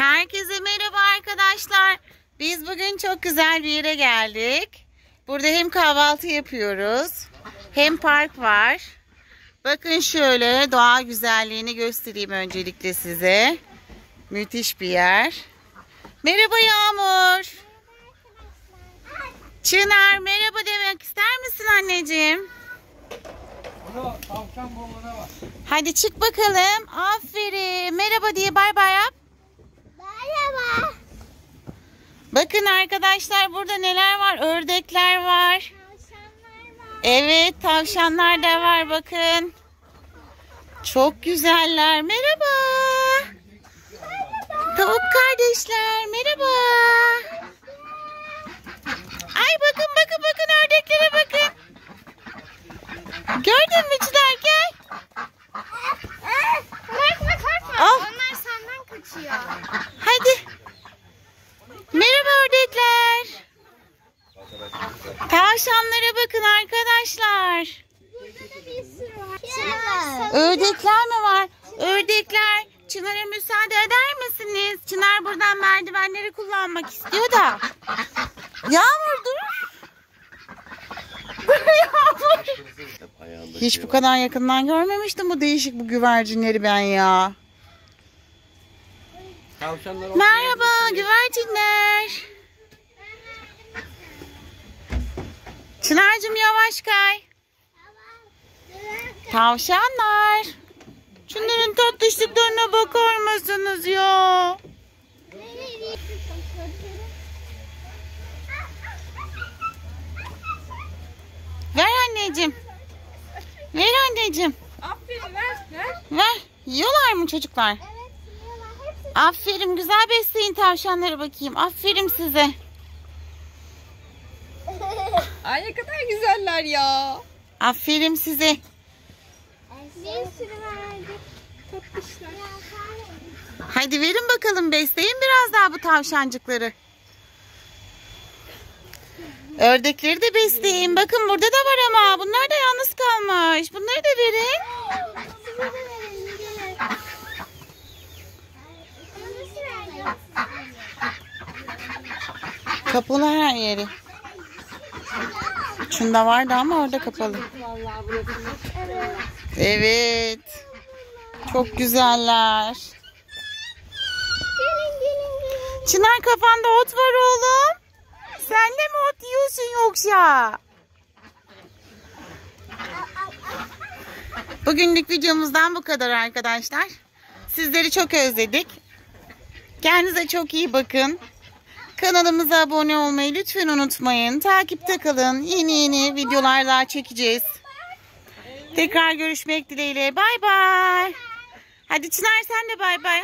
Herkese merhaba arkadaşlar. Biz bugün çok güzel bir yere geldik. Burada hem kahvaltı yapıyoruz, hem park var. Bakın şöyle doğa güzelliğini göstereyim öncelikle size. Müthiş bir yer. Merhaba Yağmur. Çınar merhaba demek ister misin anneciğim? Hadi çık bakalım. Aferin. Merhaba diye bay bay yap. Merhaba. Bakın arkadaşlar burada neler var? Ördekler var. Tavşanlar var. Evet, tavşanlar da var bakın. Çok güzeller. Merhaba. Tavuk kardeşler. Merhaba. Ay bakın ördeklere bakın. Gördün mü Çınar gel. Korkma. Al. Onlar senden kaçıyor. Hadi. Merhaba ördekler. Tavşanlara bakın arkadaşlar. Burada da bir sürü var. Ördekler mi var? Ördekler. Çınar'a müsaade eder misiniz? Çınar buradan merdivenleri kullanmak istiyor da. Yağmur dur. Yağmur. Hiç bu kadar yakından görmemiştim bu değişik bu güvercinleri ben ya. Merhaba güvercinler. Çınar'cığım yavaş kay. Tavşanlar. Şunların tatlışlıklarına bakar mısınız ya? Ver anneciğim. Ver anneciğim. Aferin ver. Ver. Yiyorlar mı çocuklar? Evet yiyorlar. Hepsi. Aferin güzel besleyin tavşanları bakayım. Aferin size. Ay ne kadar güzeller ya. Aferin size. Bir sürü verdik. Tatlışlar. Hadi verin bakalım besleyin biraz daha bu tavşancıkları. Ördekleri de besleyin. Bakın burada da var ama. Bunlar da yalnız kalmış. Bunları da verin. Size de verelim. Gelin. Nasıl vereceğiz? Kapalı her yeri. Şunda vardı ama orada kapalı. Vallahi burası. Evet. Evet. Çok güzeller. Gelin. Çınar kafanda ot var oğlum. Sen de mi ot yiyorsun yoksa? Bugünlük videomuzdan bu kadar arkadaşlar. Sizleri çok özledik. Kendinize çok iyi bakın. Kanalımıza abone olmayı lütfen unutmayın. Takipte kalın. Yeni videolar daha çekeceğiz. Tekrar görüşmek dileğiyle. Bay bay. Hadi Çınar sen de bay bay.